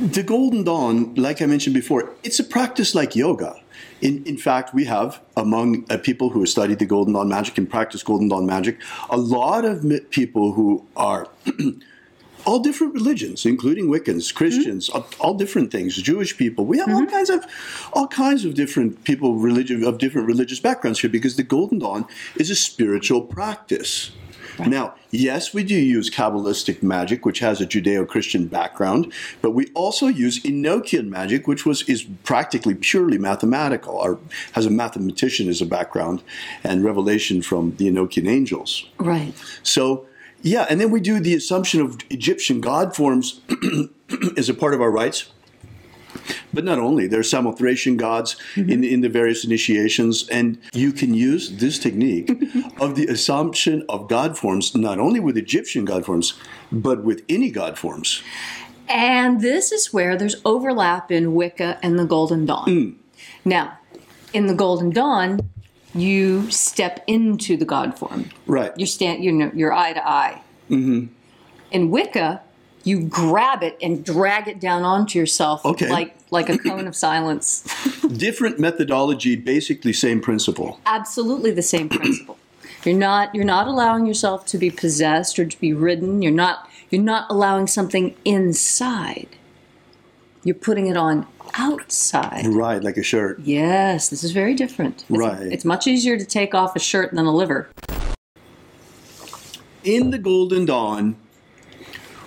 The Golden Dawn, like I mentioned before, it's a practice like yoga. In fact, we have, among people who have studied the Golden Dawn magic and practice Golden Dawn magic, a lot of people who are all different religions, including Wiccans, Christians, all different things, Jewish people. We have all kinds of different people of different religious backgrounds here, because the Golden Dawn is a spiritual practice. Right. Now, yes, we do use Kabbalistic magic, which has a Judeo-Christian background, but we also use Enochian magic, which is practically purely mathematical, or has a mathematician as a background, and revelation from the Enochian angels. Right. So, yeah, and then we do the assumption of Egyptian god forms as a part of our rites. But not only, there are Samothracian gods in the various initiations, and you can use this technique of the assumption of god forms, not only with Egyptian god forms, but with any god forms. And this is where there's overlap in Wicca and the Golden Dawn. Now, in the Golden Dawn, you step into the god form. Right. You're eye to eye. In Wicca, you grab it and drag it down onto yourself like a cone of silence. Different methodology, basically same principle. Absolutely the same principle. You're not allowing yourself to be possessed or to be ridden. You're not allowing something inside. You're putting it on outside. Right, like a shirt. Yes, this is very different. It's much easier to take off a shirt than a liver. In the Golden Dawn,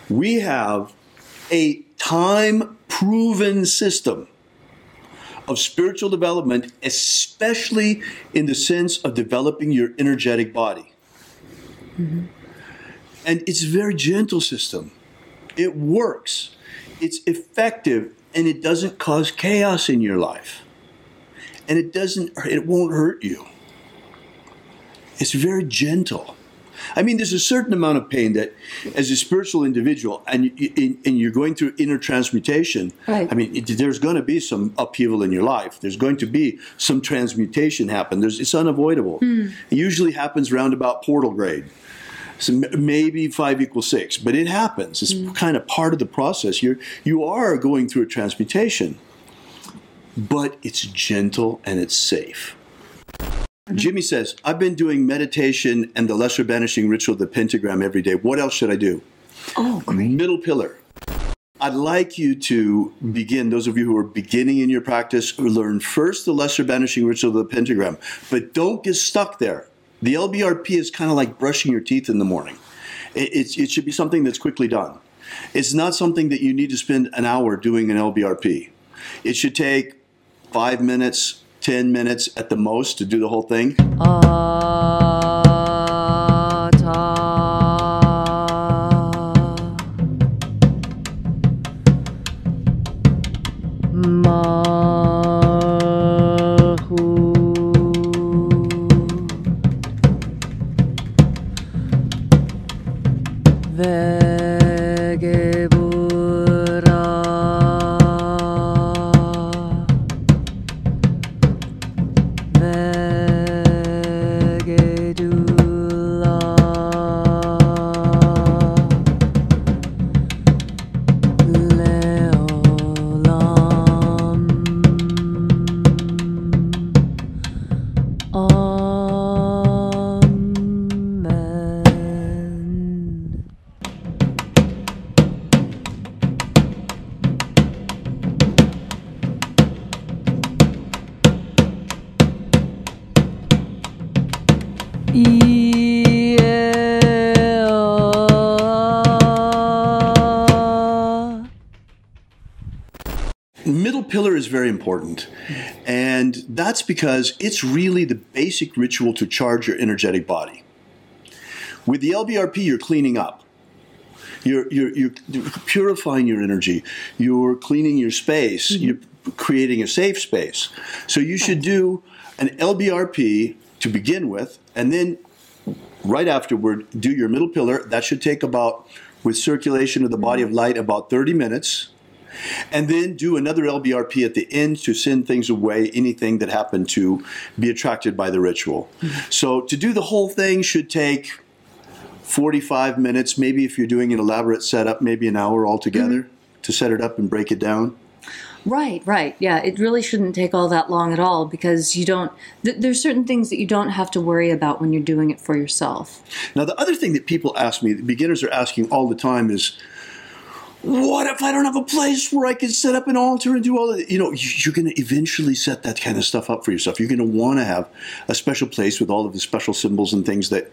we have a time-proven system of spiritual development, especially in the sense of developing your energetic body. And it's a very gentle system. It works. It's effective, and it doesn't cause chaos in your life. And it won't hurt you. It's very gentle. I mean, there's a certain amount of pain that, as a spiritual individual, and you're going through inner transmutation, right. I mean, there's going to be some upheaval in your life. There's going to be some transmutation happen. It's unavoidable. It usually happens around about portal grade. So maybe 5 = 6, but it happens. It's kind of part of the process. You are going through a transmutation, but it's gentle and it's safe. Jimmy says, I've been doing meditation and the lesser banishing ritual of the pentagram every day. What else should I do? Oh, great. Middle pillar. I'd like you to begin, those of you who are beginning in your practice, learn first the lesser banishing ritual of the pentagram, but don't get stuck there. The LBRP is kind of like brushing your teeth in the morning. It should be something that's quickly done. It's not something that you need to spend an hour doing an LBRP. It should take 5 minutes, 10 minutes at the most to do the whole thing. Middle pillar is very important, and that's because it's really the basic ritual to charge your energetic body. With the LBRP, you're cleaning up. You're purifying your energy. You're cleaning your space. You're creating a safe space. So you should do an LBRP to begin with, and then right afterward, do your middle pillar. That should take about, with circulation of the body of light, about 30 minutes. And then do another LBRP at the end to send things away, anything that happened to be attracted by the ritual. So to do the whole thing should take 45 minutes, maybe if you're doing an elaborate setup, maybe an hour altogether. to set it up and break it down? Right, right. Yeah, it really shouldn't take all that long at all because you don't, there's certain things that you don't have to worry about when you're doing it for yourself. Now, the other thing that people ask me, the beginners are asking all the time is, what if I don't have a place where I can set up an altar and do all of it? You're going to eventually set that kind of stuff up for yourself. You're going to want to have a special place with all of the special symbols and things that,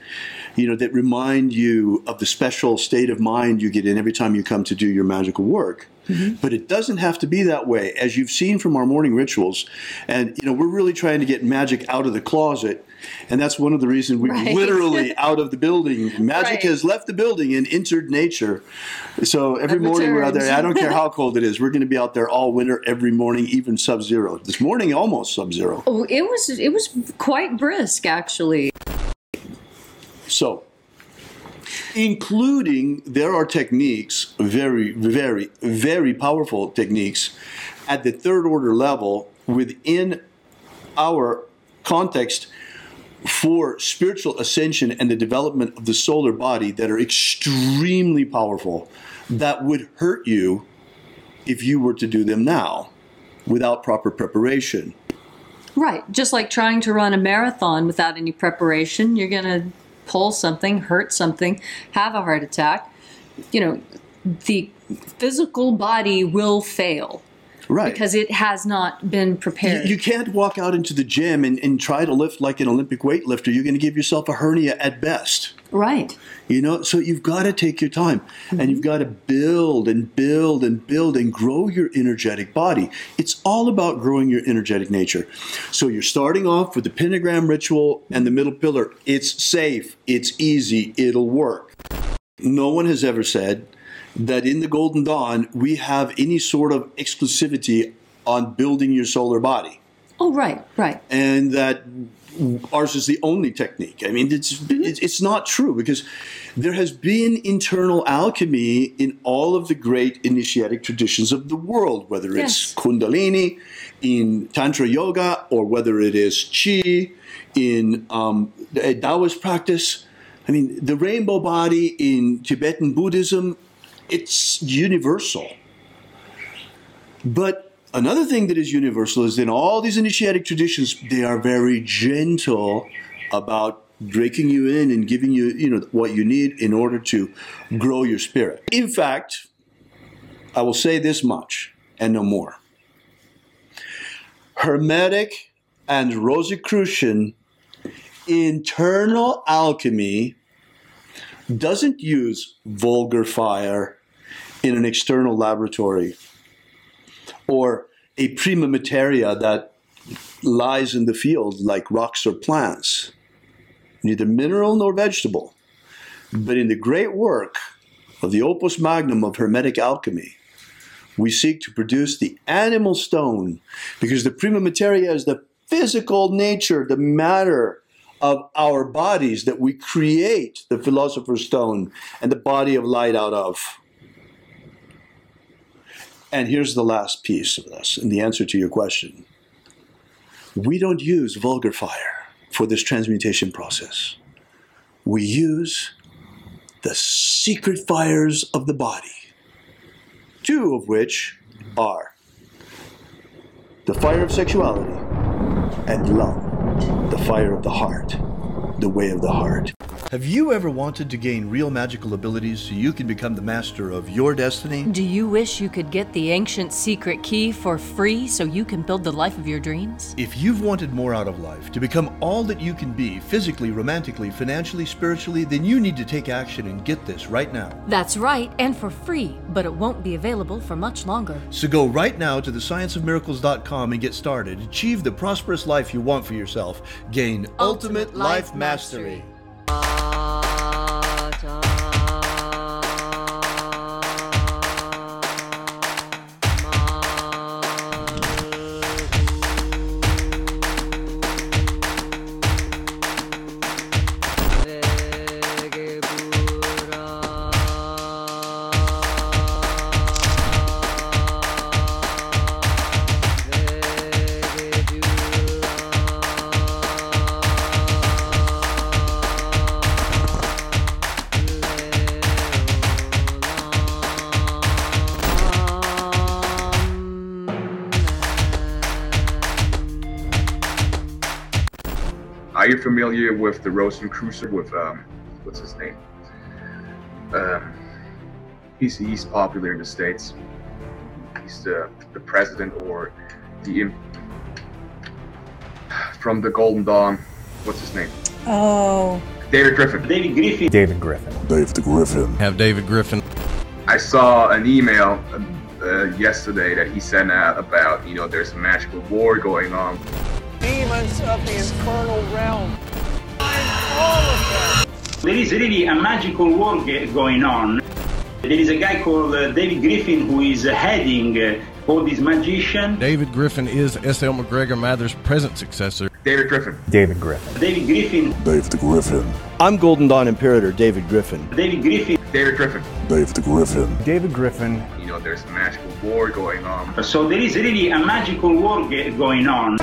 that remind you of the special state of mind you get in every time you come to do your magical work. Mm-hmm. But it doesn't have to be that way. As you've seen from our morning rituals, and we're really trying to get magic out of the closet, and that's one of the reasons we're literally out of the building. Magic has left the building and entered nature. So every morning we're out there. I don't care how cold it is. We're going to be out there all winter, every morning, even sub-zero. This morning, almost sub-zero. Oh, it was quite brisk, actually. So, including, there are techniques, very, very, very powerful techniques at the third order level within our context for spiritual ascension and the development of the solar body that are extremely powerful, that would hurt you if you were to do them now without proper preparation. Right. Just like trying to run a marathon without any preparation, you're going to pull something, hurt something, have a heart attack. The physical body will fail. Right. Because it has not been prepared. You can't walk out into the gym and try to lift like an Olympic weightlifter. You're going to give yourself a hernia at best. Right. So you've got to take your time. Mm-hmm. And you've got to build and build and build and grow your energetic body. It's all about growing your energetic nature. So you're starting off with the pentagram ritual and the middle pillar. It's safe. It's easy. It'll work. No one has ever said that in the Golden Dawn, we have any sort of exclusivity on building your solar body. Oh, right, right. And that ours is the only technique. I mean, it's not true, because there has been internal alchemy in all of the great initiatic traditions of the world, whether it's Kundalini in Tantra Yoga, or whether it is Qi in Taoist practice. I mean, the rainbow body in Tibetan Buddhism, it's universal. But another thing that is universal is in all these initiatic traditions, they are very gentle about breaking you in and giving you, what you need in order to grow your spirit. In fact, I will say this much and no more. Hermetic and Rosicrucian internal alchemy doesn't use vulgar fire in an external laboratory or a prima materia that lies in the field like rocks or plants, neither mineral nor vegetable. But in the great work of the opus magnum of Hermetic alchemy, we seek to produce the animal stone, because the prima materia is the physical nature, the matter of our bodies that we create the philosopher's stone and the body of light out of. And here's the last piece of this, and the answer to your question. We don't use vulgar fire for this transmutation process. We use the secret fires of the body, two of which are the fire of sexuality and love, the fire of the heart, the way of the heart. Have you ever wanted to gain real magical abilities so you can become the master of your destiny? Do you wish you could get the ancient secret key for free so you can build the life of your dreams? If you've wanted more out of life, to become all that you can be, physically, romantically, financially, spiritually, then you need to take action and get this right now. That's right, and for free, but it won't be available for much longer. So go right now to thescienceofmiracles.com and get started. Achieve the prosperous life you want for yourself. Gain ultimate life mastery. Are you familiar with the Rosencrucifer with, what's his name? He's popular in the States. He's the president or the from the Golden Dawn. What's his name? Oh. David Griffin. David Griffin. David Griffin. David Griffin. Have David Griffin. I saw an email yesterday that he sent out about, you know, there's a magical war going on. Demons of the infernal realm. All of them. There is really a magical war going on. There is a guy called David Griffin who is heading all these magicians. David Griffin is S.L. McGregor Mather's present successor. David Griffin. David Griffin. David Griffin. David Griffin. I'm Golden Dawn Imperator David Griffin. David Griffin. David Griffin. David Griffin. David Griffin. You know, there's a magical war going on. So there is really a magical war going on.